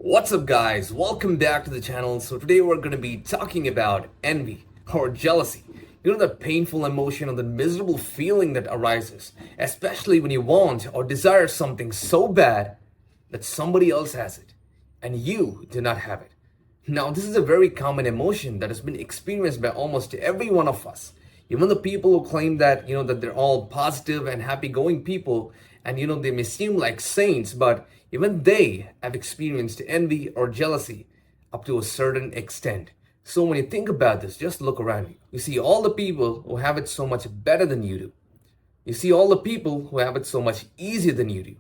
What's up guys, welcome back to the channel. So today we're going to be talking about envy or jealousy. You know, that painful emotion or the miserable feeling that arises, especially when you want or desire something so bad that somebody else has it and you do not have it. Now this is a very common emotion that has been experienced by almost every one of us. Even the people who claim that, that they're all positive and happy-going people, and they may seem like saints, but even they have experienced envy or jealousy up to a certain extent. So when you think about this, just look around you. You see all the people who have it so much better than you do. You see all the people who have it so much easier than you do.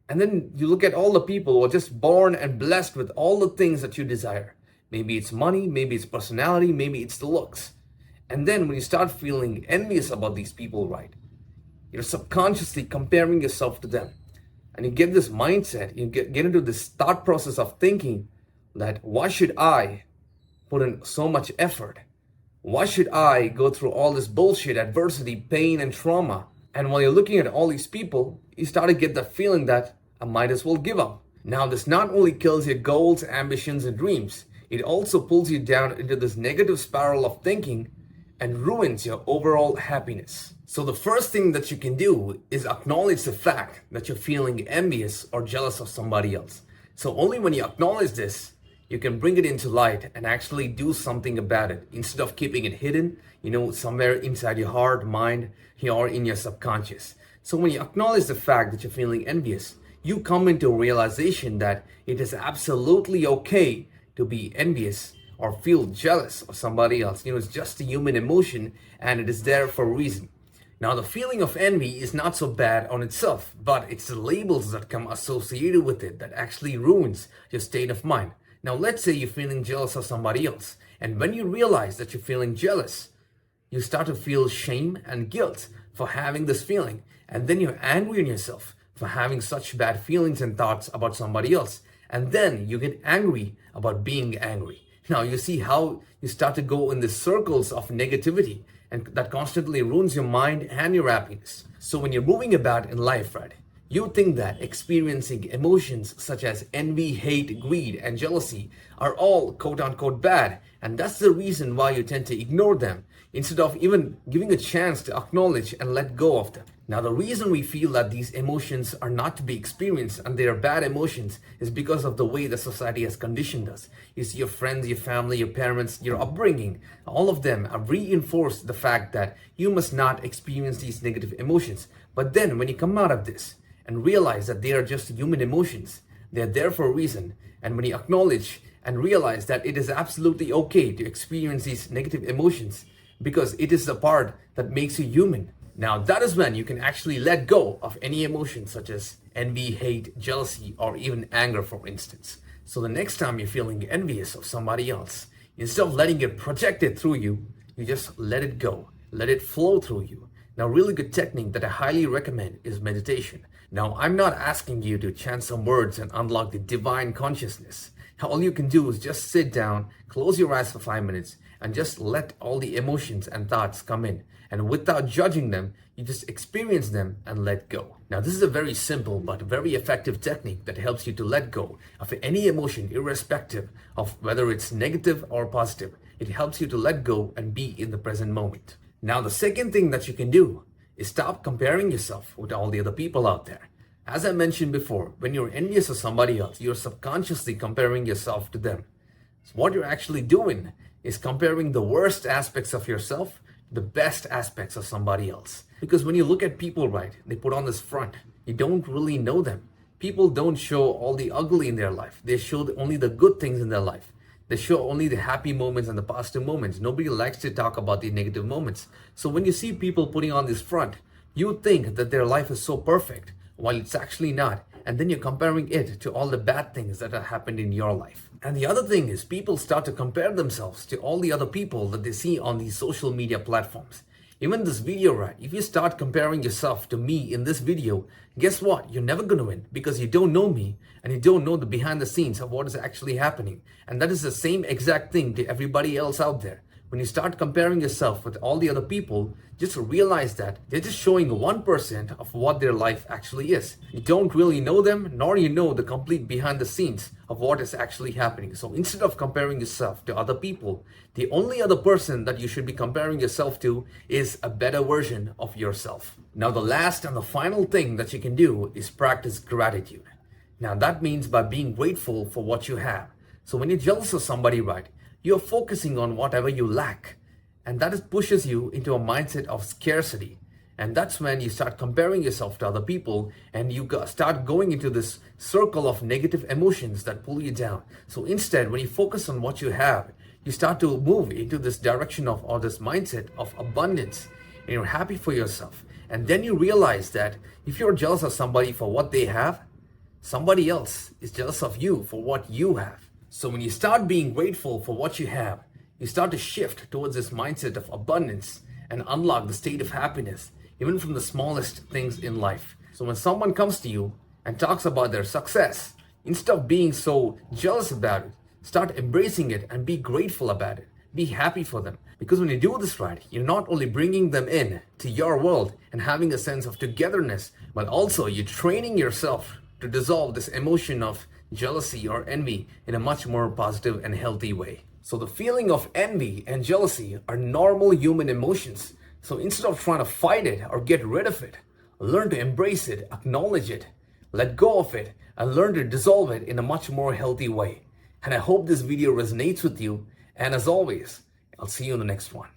And then you look at all the people who are just born and blessed with all the things that you desire. Maybe it's money, maybe it's personality, maybe it's the looks. And then when you start feeling envious about these people, right, you're subconsciously comparing yourself to them. And you get this mindset, you get into this thought process of thinking that why should I put in so much effort? Why should I go through all this bullshit, adversity, pain, and trauma? And while you're looking at all these people, you start to get the feeling that I might as well give up. Now, this not only kills your goals, ambitions, and dreams, it also pulls you down into this negative spiral of thinking and ruins your overall happiness. So the first thing that you can do is acknowledge the fact that you're feeling envious or jealous of somebody else. So only when you acknowledge this, you can bring it into light and actually do something about it instead of keeping it hidden, somewhere inside your heart, mind, or in your subconscious. So when you acknowledge the fact that you're feeling envious, you come into a realization that it is absolutely okay to be envious or feel jealous of somebody else. It's just a human emotion and it is there for a reason. Now, the feeling of envy is not so bad on itself, but it's the labels that come associated with it that actually ruins your state of mind. Now, let's say you're feeling jealous of somebody else, and when you realize that you're feeling jealous, you start to feel shame and guilt for having this feeling, and then you're angry on yourself for having such bad feelings and thoughts about somebody else, and then you get angry about being angry. Now, you see how you start to go in the circles of negativity, and that constantly ruins your mind and your happiness. So when you're moving about in life, right, you think that experiencing emotions such as envy, hate, greed, and jealousy are all quote-unquote bad, and that's the reason why you tend to ignore them instead of even giving a chance to acknowledge and let go of them. Now, the reason we feel that these emotions are not to be experienced and they are bad emotions is because of the way the society has conditioned us. You see, your friends, your family, your parents, your upbringing, all of them have reinforced the fact that you must not experience these negative emotions. But then when you come out of this and realize that they are just human emotions, they're there for a reason. And when you acknowledge and realize that it is absolutely okay to experience these negative emotions because it is the part that makes you human, now that is when you can actually let go of any emotions such as envy, hate, jealousy, or even anger, for instance. So the next time you're feeling envious of somebody else, instead of letting it project it through you, you just let it go. Let it flow through you. Now, really good technique that I highly recommend is meditation. Now, I'm not asking you to chant some words and unlock the divine consciousness. All you can do is just sit down, close your eyes for 5 minutes, and just let all the emotions and thoughts come in. And without judging them, you just experience them and let go. Now, this is a very simple but very effective technique that helps you to let go of any emotion, irrespective of whether it's negative or positive. It helps you to let go and be in the present moment. Now, the second thing that you can do is stop comparing yourself with all the other people out there. As I mentioned before, when you're envious of somebody else, you're subconsciously comparing yourself to them. So what you're actually doing is comparing the worst aspects of yourself to the best aspects of somebody else. Because when you look at people, right, they put on this front. You don't really know them. People don't show all the ugly in their life. They show only the good things in their life. They show only the happy moments and the positive moments. Nobody likes to talk about the negative moments. So when you see people putting on this front, you think that their life is so perfect, while it's actually not. And then you're comparing it to all the bad things that have happened in your life. And the other thing is people start to compare themselves to all the other people that they see on these social media platforms. Even this video, right? If you start comparing yourself to me in this video, guess what? You're never going to win because you don't know me and you don't know the behind the scenes of what is actually happening. And that is the same exact thing to everybody else out there. when you start comparing yourself with all the other people, just realize that they're just showing 1% of what their life actually is. You don't really know them, nor you know the complete behind the scenes of what is actually happening. So instead of comparing yourself to other people, the only other person that you should be comparing yourself to is a better version of yourself. Now, the last and the final thing that you can do is practice gratitude. Now, that means by being grateful for what you have. So when you're jealous of somebody, right, you're focusing on whatever you lack. And that pushes you into a mindset of scarcity. And that's when you start comparing yourself to other people and you start going into this circle of negative emotions that pull you down. So instead, when you focus on what you have, you start to move into this direction of, or this mindset of abundance, and you're happy for yourself. And then you realize that if you're jealous of somebody for what they have, somebody else is jealous of you for what you have. So when you start being grateful for what you have, you start to shift towards this mindset of abundance and unlock the state of happiness, even from the smallest things in life. So when someone comes to you and talks about their success, instead of being so jealous about it, start embracing it and be grateful about it. Be happy for them. Because when you do this right, you're not only bringing them in to your world and having a sense of togetherness, but also you're training yourself to dissolve this emotion of jealousy or envy in a much more positive and healthy way. So the feeling of envy and jealousy are normal human emotions. So instead of trying to fight it or get rid of it, learn to embrace it, acknowledge it, let go of it, and learn to dissolve it in a much more healthy way. And I hope this video resonates with you. And as always, I'll see you in the next one.